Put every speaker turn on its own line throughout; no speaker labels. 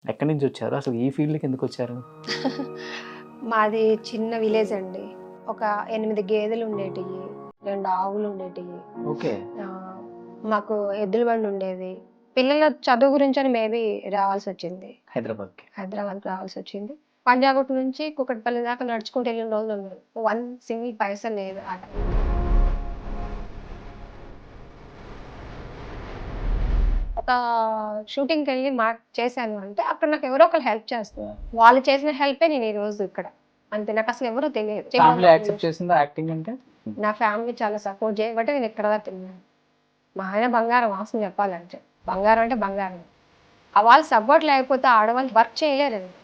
ఎక్కడి నుంచి వచ్చారు? అసలు ఈ ఫీల్డ్‌కి ఎందుకొచ్చారు?
మాది చిన్న విలేజ్ అండి. ఒక 8 గేదెలు ఉండేటియి, 2 ఆవులు ఉండేటియి.
ఓకే.
మాకు ఎద్దుల బండి ఉండేది. పిల్లల చదువు గురించని మేబీ రావాల్సొచ్చింది.
హైదరాబాద్‌కి.
హైదరాబాద్‌కి రావాల్సొచ్చింది. పంజాగుట్ట నుంచి కూకట్పల్లి దాకా నడుచుకుంటూ వెళ్ళిన రోజులున్నాయి. 1 సింగిల్ పైసా లేదు ఆ టైంలో. ఒక షూటింగ్‌కెళ్ళి చేశాను అంటే అక్కడ నాకు ఎవరో ఒకళ్ళు హెల్ప్ చేస్తున్నారు. వాళ్ళు చేసిన హెల్పే నేను ఈరోజు ఇక్కడ. అంతే, నాకసలు ఎవరో తెలియదు.
ఫ్యామిలీ యాక్సెప్ట్ చేసిందా యాక్టింగ్ అంటే?
నా ఫ్యామిలీ చాలా సపోర్ట్ చేయబట్టే నేను ఇక్కడ దాకా తిన్నాను. మా ఆయన బంగారం వాస్తవం చెప్పాలంటే. బంగారం అంటే బంగారం. వాళ్ళు సపోర్ట్ లేకపోతే ఆడవాళ్ళు వర్క్ చేయలేరండి.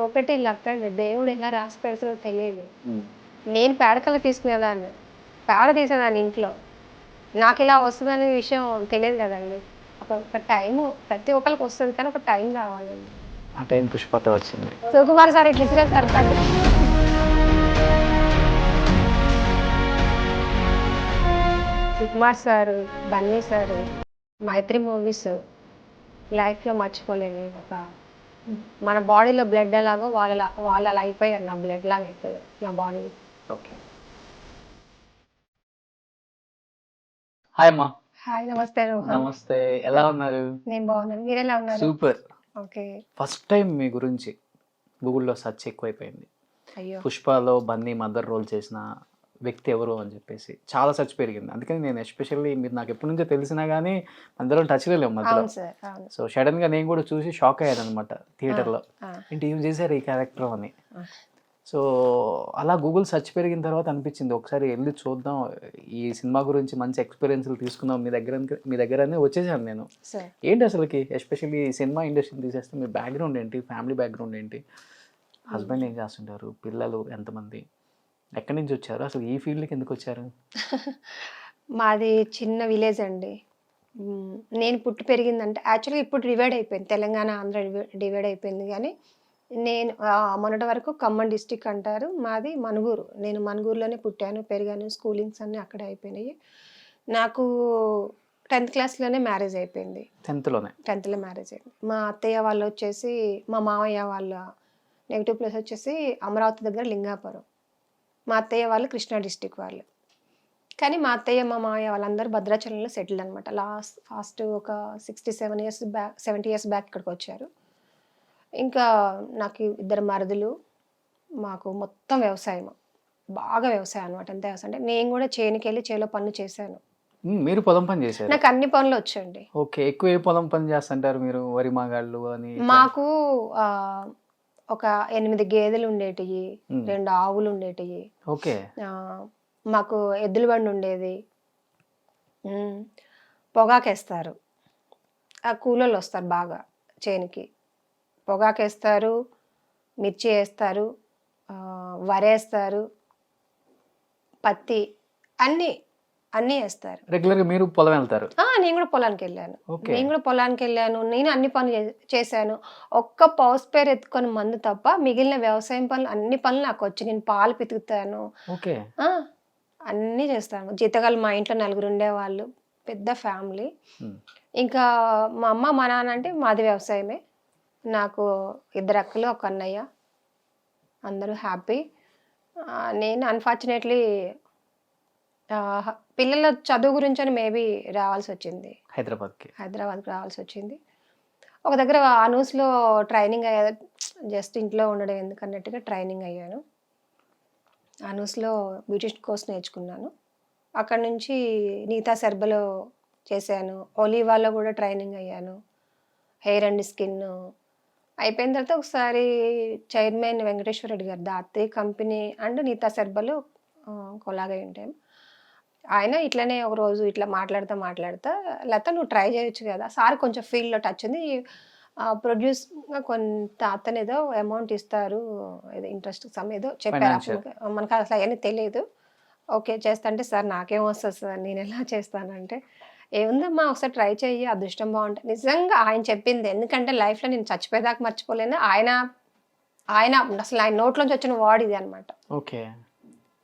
ఒకటి లక్ అండి. దేవుడు ఎలా రాసి పెడతాడో తెలియదు. నేను పేడకల్లా తీసుకునేదాన్ని. పేడ తీసేదాన్ని ఇంట్లో. నాకు ఇలా వస్తుందనే విషయం తెలియదు కదండి. ఒక టైము ప్రతి ఒక్కరికి వస్తుంది, కానీ ఒక టైం కావాలండి.
ఆ టైం పుష్పతో వచ్చింది.
సుకుమార్ సార్ ఇట్లా ఇసిరేస్తారు sir. Sukumar sir, Bunny sir, Mythri movies లైఫ్లో మర్చిపోలేను. మన బాడీలో బ్లడ్ ఎలాగో వాళ్ళు అలా అయిపోయారు. నా బ్లడ్ లాగా అయిపోయారు నా బాడీ.
ఓకే. హాయ్ అమ్మా.
హాయ్, నమస్తే రోహన్.
నమస్తే. ఎలా ఉన్నారు?
నేను బాగున్నాను, మీరు ఎలా ఉన్నారు?
సూపర్.
ఓకే.
ఫస్ట్ టైం మీ గురించి గూగుల్‌లో సెర్చ్ ఎక్కువైపోయింది.
అయ్యో.
పుష్పలో బన్నీ మదర్ రోల్ చేసిన వ్యక్తి ఎవరు అని చెప్పేసి చాలా సెర్చ్ పెరిగింది. అందుకని నేను ఎస్పెషల్లీ మీరు నాకు ఎప్పటి నుంచో తెలిసినా కానీ అందరం టచ్‌లో లేము మధ్యలో.
అవును సార్, అవును.
సో సడన్గా నేను కూడా చూసి షాక్ అయ్యాను అనమాట థియేటర్లో. ఏంటి ఏం చేశారు ఈ క్యారెక్టర్ అని. సో అలా గూగుల్ సెర్చ్ పెరిగిన తర్వాత అనిపించింది ఒకసారి వెళ్ళి చూద్దాం, ఈ సినిమా గురించి మంచి ఎక్స్పీరియన్స్లు తీసుకుందాం మీ దగ్గరనే వచ్చేసాను నేను. ఏంటి అసలుకి ఎస్పెషల్లీ సినిమా ఇండస్ట్రీని తీసేస్తే మీ బ్యాక్గ్రౌండ్ ఏంటి, ఫ్యామిలీ బ్యాక్గ్రౌండ్ ఏంటి, హస్బెండ్ ఏం చేస్తుంటారు, పిల్లలు ఎంతమంది, ఎక్కడి నుంచి వచ్చారు, అసలు ఈ ఫీల్డ్కి ఎందుకు వచ్చారు?
మాది చిన్న విలేజ్ అండి. నేను పుట్టి పెరిగిందంటే యాక్చువల్గా ఇప్పుడు డివైడ్ అయిపోయింది, తెలంగాణ ఆంధ్ర డివైడ్ అయిపోయింది. కానీ నేను మొన్నటి వరకు ఖమ్మం డిస్టిక్ అంటారు, మాది మనుగూరు. నేను మనుగూరులోనే పుట్టాను, పెరిగాను, స్కూలింగ్స్ అన్నీ అక్కడే అయిపోయినాయి. నాకు 10th క్లాస్లోనే మ్యారేజ్ అయిపోయింది. 10th మ్యారేజ్ అయింది. మా అత్తయ్య వాళ్ళు వచ్చేసి, మా మామయ్య వాళ్ళ నెగిటివ్ ప్లేస్ వచ్చేసి అమరావతి దగ్గర లింగాపురం. మా అత్తయ్య వాళ్ళు కృష్ణా డిస్టిక్ వాళ్ళు. కానీ మా అత్తయ్య మా మామయ్య వాళ్ళందరూ భద్రాచలంలో సెటిల్ అనమాట. ఫాస్ట్ ఒక 70 ఇయర్స్ బ్యాక్ ఇక్కడికి వచ్చారు. ఇంకా నాకు 2 మరుదులు, మాకు మొత్తం వ్యవసాయం, బాగా వ్యవసాయం అనమాట. ఎంత వ్యవసాయం అంటే నేను కూడా చేనుకి వెళ్ళి చేలో పనులు చేశాను.
మీరు పొలం పని చేశారు?
నాకు అన్ని పనులు వచ్చండి.
ఓకే. ఎక్కువ ఏ పొలం పని చేస్తుంటారు మీరు? వరి మాగాళ్ళు అని?
మాకు ఒక 8 గేదెలు ఉండేటివి, 2 ఆవులు ఉండేటివి.
ఓకే.
మాకు ఎద్దుల బండి ఉండేది. పొగాకేస్తారు, ఆ కూలోళ్ళు వస్తారు బాగా చేనికి. పొగాకేస్తారు, మిర్చి వేస్తారు, వరేస్తారు, పత్తి, అన్నీ వేస్తారు.
రెగ్యులర్గా మీరు పొలం వెళ్తారు?
నేను కూడా పొలానికి వెళ్ళాను. నేను అన్ని పనులు చేశాను. ఒక్క పౌస్ పేరు ఎత్తుకొని మందు తప్ప మిగిలిన వ్యవసాయం పనులు అన్ని పనులు నాకు వచ్చి. నేను పాలు పితుకుతాను, అన్నీ చేస్తాను. జీతగాళ్ళు మా ఇంట్లో 4 ఉండేవాళ్ళు, పెద్ద ఫ్యామిలీ. ఇంకా మా అమ్మ మా నాన్న అంటే మాది వ్యవసాయమే. నాకు 2 అక్కలు, 1 అన్నయ్య, అందరూ హ్యాపీ. నేను అన్ఫార్చునేట్లీ పిల్లల చదువు గురించని మేబీ రావాల్సి వచ్చింది, హైదరాబాద్కి రావాల్సి వచ్చింది. ఒక దగ్గర అనూస్లో ట్రైనింగ్ అయ్యా, జస్ట్ ఇంట్లో ఉండడం ఎందుకన్నట్టుగా ట్రైనింగ్ అయ్యాను. అనూస్లో బ్యూటిషియన్ కోర్స్ నేర్చుకున్నాను. అక్కడ నుంచి నీతా సెర్బలో చేశాను. ఒలీవాలో కూడా ట్రైనింగ్ అయ్యాను. హెయిర్ అండ్ స్కిన్ అయిపోయిన తర్వాత ఒకసారి చైర్మన్ వెంకటేశ్వర రెడ్డి గారు దాత్రి కంపెనీ అండ్ నీతా సెర్బలో కొలాగా ఉంటాం. ఆయన ఇట్లనే ఒక రోజు ఇట్లా మాట్లాడుతా లేకపోతే నువ్వు ట్రై చేయొచ్చు కదా సార్, కొంచెం ఫీల్డ్లో టచ్ ఉంది, ప్రొడ్యూస్గా కొంత అతను ఏదో అమౌంట్ ఇస్తారు, ఏదో ఇంట్రెస్ట్ ఏదో చెప్పారు. మనకు అసలు అవన్నీ తెలియదు. ఓకే చేస్తా అంటే, సార్ నాకేం వస్తుంది సార్, నేను ఎలా చేస్తానంటే, ఏముందమ్మా ఒకసారి ట్రై చెయ్యి, అదృష్టం బాగుంటుంది. నిజంగా ఆయన చెప్పింది, ఎందుకంటే లైఫ్లో నేను చచ్చిపోయేదాకా మర్చిపోలేను. ఆయన అసలు ఆయన నోట్లోంచి వచ్చిన వర్డ్ ఇది అనమాట.
ఓకే,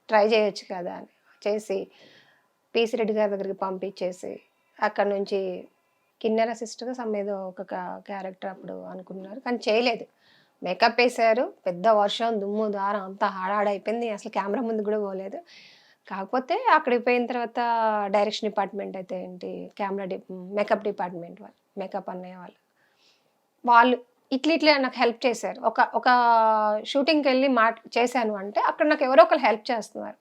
ట్రై చేయొచ్చు కదా అని చేసి పీసి రెడ్డి గారి దగ్గరికి పంపించేసి అక్కడ నుంచి కిన్నెర సిస్టర్ సమ్ ఏదో ఒక క్యారెక్టర్ అప్పుడు అనుకున్నారు, కానీ చేయలేదు. మేకప్ వేసారు, పెద్ద వర్షం దుమ్ము దారం అంతా హాడాడైపోయింది, అసలు కెమెరా ముందు కూడా పోలేదు. కాకపోతే అక్కడికి పోయిన తర్వాత డైరెక్షన్ డిపార్ట్మెంట్ అయితే ఏంటి, మేకప్ డిపార్ట్మెంట్ వాళ్ళు, మేకప్ అన్నయ్య వాళ్ళు ఇట్లా నాకు హెల్ప్ చేశారు. ఒక షూటింగ్కి వెళ్ళి చేశాను అంటే అక్కడ నాకు ఎవరో ఒకరు హెల్ప్ చేస్తున్నారు.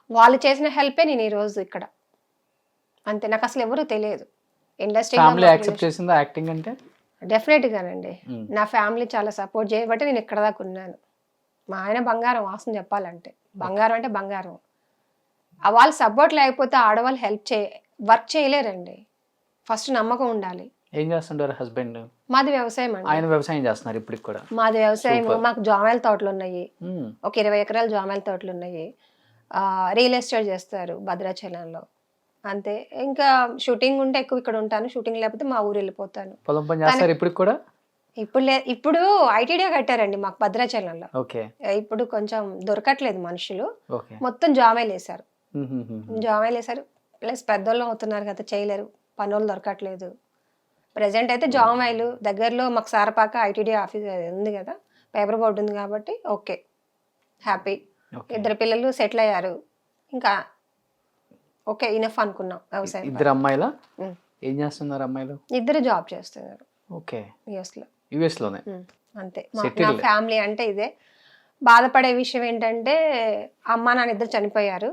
వాళ్ళు చేసిన హెల్పే నేను ఈరోజు ఇక్కడ. అంతే, నాకు అసలు ఎవరు తెలియదు
ఇండస్ట్రీ.
డెఫినెట్గానండి, నా ఫ్యామిలీ చాలా సపోర్ట్ చేయబట్టి నేను ఇక్కడ దాకా ఉన్నాను. మా ఆయన బంగారం, వాసన చెప్పాలంటే బంగారం అంటే బంగారం. వాళ్ళు సపోర్ట్ లేకపోతే ఆడవాళ్ళు వర్క్ చేయలేరండి. ఫస్ట్ నమ్మకం ఉండాలి.
ఏం చేస్తుంటారు హస్బెండ్?
మాది వ్యవసాయం అండి.
ఆయన వ్యవసాయం చేస్తున్నారు ఇప్పుడు కూడా?
మాది వ్యవసాయం. మాకు జామాయిల తోటలు ఉన్నాయి, ఒక 20 ఎకరాల జామాయిల తోటలు ఉన్నాయి. రియల్ ఎస్టేట్ చేస్తారు భద్రాచలంలో. అంతే, ఇంకా షూటింగ్ ఉంటే ఎక్కువ ఇక్కడ ఉంటాను, షూటింగ్ లేకపోతే మా ఊరు వెళ్ళిపోతాను.
పొలం పని చేస్తారు ఇప్పుడు కూడా?
ఇప్పుడు ఐటీడీ కట్టారండి మాకు భద్రాచలంలో. ఇప్పుడు కొంచెం దొరకట్లేదు మనుషులు, మొత్తం జామాయిలు వేశారు. జామాయిలు వేశారు, ప్లస్ పెద్దోళ్ళు అవుతున్నారు కదా, చేయలేరు, పనులు దొరకట్లేదు. ప్రెసెంట్ అయితే జామాయిలు దగ్గరలో మాకు సారపాక ఐటీడీ ఆఫీస్ ఉంది కదా, పేపర్ బోర్డు ఉంది కాబట్టి ఓకే, హ్యాపీ. 2 పిల్లలు సెటిల్ అయ్యారు, ఇంకా ఓకే, ఇనఫ్ అనుకున్నాం. వ్యవసాయం.
2 అమ్మాయిలా? ఏం చేస్తున్నారు అమ్మాయిలు?
2 జాబ్ చేస్తున్నారు.
ఓకే,
యుఎస్ లోనే. అంతే, నా ఫ్యామిలీ అంటే ఇదే. బాధపడే విషయం ఏంటంటే అమ్మ నాన్న 2 చనిపోయారు.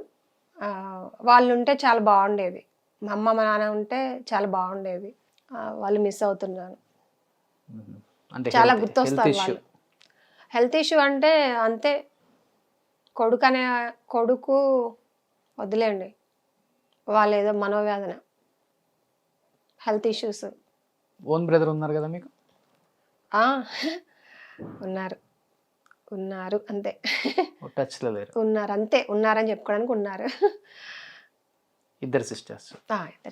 వాళ్ళు ఉంటే చాలా బాగుండేది, మా అమ్మ మా నాన్న ఉంటే చాలా బాగుండేది. వాళ్ళు మిస్ అవుతున్నాను, చాలా గుర్తొస్తారు వాళ్ళు. హెల్త్ ఇష్యూ అంటే అంతే, కొడుకు వదిలేండి, వాళ్ళు ఏదో మనోవేదన, హెల్త్ ఇష్యూస్.
ఓన్ బ్రదర్ ఉన్నారు కదా మీకు?
ఉన్నారు అంతే,
ఉన్నారు
అంతే, ఉన్నారని చెప్పుకోవడానికి ఉన్నారు.
2 సిస్టర్స్,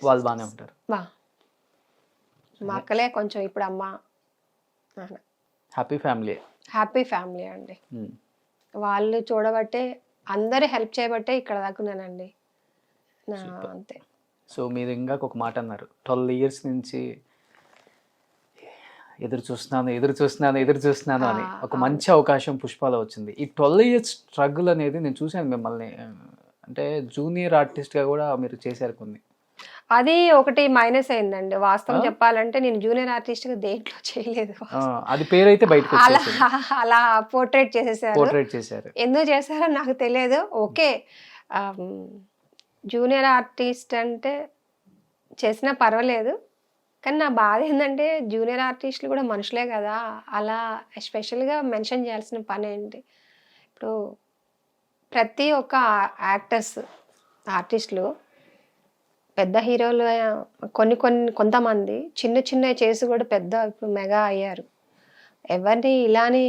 వాళ్ళు బాగానే ఉంటారు.
మా అక్కలే కొంచెం ఇప్పుడు అమ్మ.
హ్యాపీ
ఫ్యామిలీ అండి. వాళ్ళు చూడబట్టే, అందరూ హెల్ప్ చేయబట్టే ఇక్కడ దాకున్నానండి. అంతే.
సో మీరు ఇంకా ఒక మాట అన్నారు, 12 years నుంచి ఎదురు చూస్తున్నాను అని. ఒక మంచి అవకాశం పుష్పలో వచ్చింది. ఈ 12 years స్ట్రగుల్ అనేది నేను చూశాను మిమ్మల్ని, అంటే జూనియర్ ఆర్టిస్ట్గా కూడా మీరు చేశారు కొన్ని.
అది ఒకటి మైనస్ అయిందండి వాస్తవం చెప్పాలంటే. నేను జూనియర్ ఆర్టిస్ట్ గా దేంట్లో చేయలేదు,
అది పేరైతే బయటకు
అలా పోర్ట్రేట్ చేశారు. ఎందుకు చేశారో నాకు తెలియదు. ఓకే, జూనియర్ ఆర్టిస్ట్ అంటే చేసినా పర్వాలేదు, కానీ నా బాధ ఏంటంటే జూనియర్ ఆర్టిస్టులు కూడా మనుషులే కదా, అలా ఎస్పెషల్గా మెన్షన్ చేయాల్సిన పని ఏంటి? ఇప్పుడు ప్రతి ఒక్క ఆర్టిస్టులు పెద్ద హీరోలు, కొంతమంది చిన్న చేసి కూడా పెద్ద ఇప్పుడు మెగా అయ్యారు. ఎవరిని ఇలాని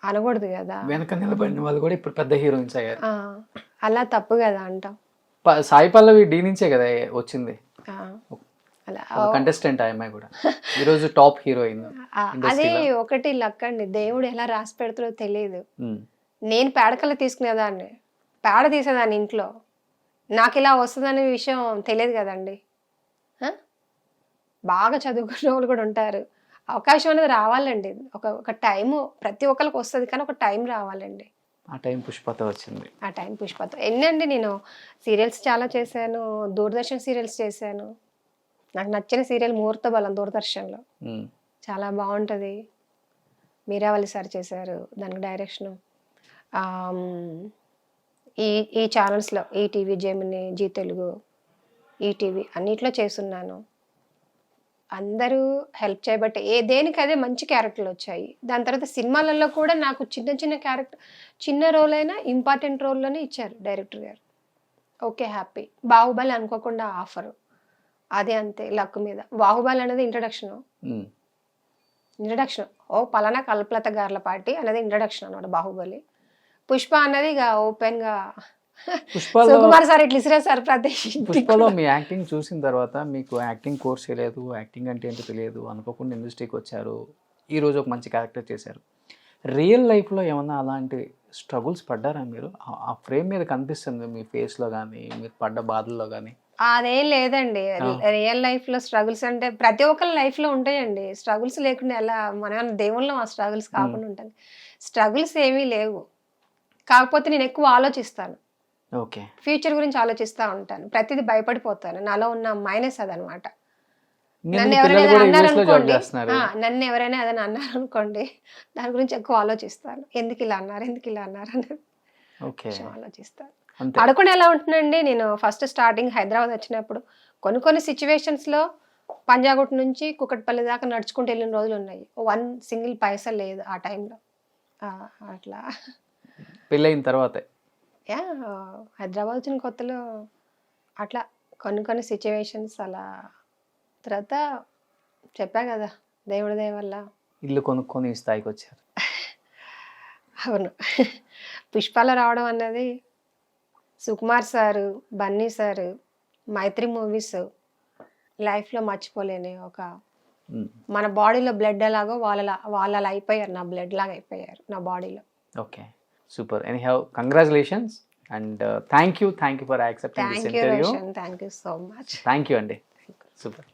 అనకూడదు కదా,
వెనక నిలబడిన వాళ్ళు కూడా ఇప్పుడు పెద్ద హీరోయిన్స్ అయ్యారు.
అలా తప్పు కదా అంటాం.
సాయి పల్లవి డీ నుంచే కదా వచ్చింది, కంటెస్టెంట్ అమ్మాయి కూడా ఈరోజు టాప్ హీరోయిన్.
అది ఒకటి లక్ అండి, దేవుడు ఎలా రాసి పెడతాడో తెలియదు. నేను పేడకల్లా తీసుకునేదాన్ని, పేడ తీసేదాన్ని ఇంట్లో, నాకు ఇలా వస్తుందనే విషయం తెలియదు కదండి. బాగా చదువుకున్న వాళ్ళు కూడా ఉంటారు. అవకాశం అనేది రావాలండి, ఒక టైము ప్రతి ఒక్కరికి వస్తుంది, కానీ ఒక టైం రావాలండి.
ఆ టైం పుష్పతో వచ్చింది.
ఎన్నండి, నేను సీరియల్స్ చాలా చేశాను, దూరదర్శన్ సీరియల్స్ చేశాను. నాకు నచ్చిన సీరియల్ ముహూర్త బలం దూరదర్శన్లో, చాలా బాగుంటుంది. మీరావళి సార్ చేశారు దానికి డైరెక్షను. ఈ ఛానల్స్లో ETV, Gemini, Zee Telugu, ETV అన్నిట్లో చేస్తున్నాను. అందరూ హెల్ప్ చేయబట్టే దేనికి అదే మంచి క్యారెక్టర్లు వచ్చాయి. దాని తర్వాత సినిమాలలో కూడా నాకు చిన్న క్యారెక్టర్, చిన్న రోల్ అయినా ఇంపార్టెంట్ రోల్లోనే ఇచ్చారు డైరెక్టర్ గారు. Okay, happy. బాహుబలి అనుకోకుండా ఆఫరు, అదే అంతే లక్ మీద. బాహుబలి అనేది ఇంట్రడక్షన్, పలానా కల్పలత గార్ల పార్టీ అనేది ఇంట్రడక్షన్ అనమాట బాహుబలి. పుష్ప అన్నది ఇక ఓపెన్ గా సుకుమార్ సార్ ఇట్లా ఇసిరేసారు
పుష్పలో. మీ యాక్టింగ్ చూసిన తర్వాత మీకు యాక్టింగ్ కోర్స్ లేదు, యాక్టింగ్ అంటే ఏంటో తెలియదు, అనుకోకుండా ఇండస్ట్రీకి వచ్చారు, ఈ రోజు ఒక మంచి క్యారెక్టర్ చేశారు. రియల్ లైఫ్లో ఏమన్నా అలాంటి స్ట్రగుల్స్ పడ్డారా మీరు? ఆ ఫ్రేమ్ మీద కనిపిస్తుంది మీ ఫేస్లో కానీ, మీరు పడ్డ బాధల్లో కానీ.
అదేం లేదండి. రియల్ లైఫ్‌లో స్ట్రగుల్స్ అంటే ప్రతి ఒక్కరి లైఫ్‌లో ఉంటాయండి. స్ట్రగుల్స్ లేకుండా ఎలా మనం దేవుళ్ళం ఆ స్ట్రగుల్స్ కాకుండా ఉంటాం. స్ట్రగుల్స్ ఏమీ లేవు. కాకపోతే నేను ఎక్కువ ఆలోచిస్తాను.
ఓకే.
ఫ్యూచర్ గురించి ఆలోచిస్తా ఉంటాను. ప్రతిదీ భయపడిపోతాను. నాలో ఉన్న మైనస్ అదనమాట. నన్ను
పిల్లలు
ఎవరైనా
కూడా యుఎస్ లో జాబ్
అన్నారనుకోండి,
చేస్తున్నారు.
నన్ను ఎవరైనా ఏదైనా అన్నారనుకోండి, దాని గురించి ఎక్కువ ఆలోచిస్తాను. ఎందుకు ఇలా అన్నారు? ఎందుకు ఇలా అన్నారు? అనేది
ఓకే.
విషయం ఆలోచిస్తాను.
అంతే.
పడకుండా ఎలా ఉంటుందండి, నేను ఫస్ట్ స్టార్టింగ్ హైదరాబాద్ వచ్చినప్పుడు కొన్ని సిచ్యువేషన్స్‌లో పంజాగుట్ట నుంచి కూకట్పల్లి దాకా నడుచుకుంటూ వెళ్ళిన రోజులు ఉన్నాయి. వన్ సింగిల్ పైసా లేదు ఆ టైంలో. అట్లా
పెళ్ళయిన తర్వాతే.
హైదరాబాద్ వచ్చిన కొత్తలో అట్లా కొన్ని సిచ్యువేషన్స్ అలా. తర్వాత చెప్పా కదా, దేవుడి దయ వల్ల
ఇల్లు కొనుక్కొని ఈ స్థాయికి వచ్చారు.
అవును. పుష్పాలో రావడం అన్నది Sukumar sir, Bunny sir, Mythri movies లైఫ్లో మర్చిపోలేని ఒక మన బాడీలో బ్లడ్ ఎలాగో వాళ్ళు అలా అయిపోయారు. నా బ్లడ్ లాగా అయిపోయారు నా బాడీలో.
Okay, super. Anyhow congratulations and thank you for accepting this interview.
Thank you so much.
Thank you అండి, సూపర్.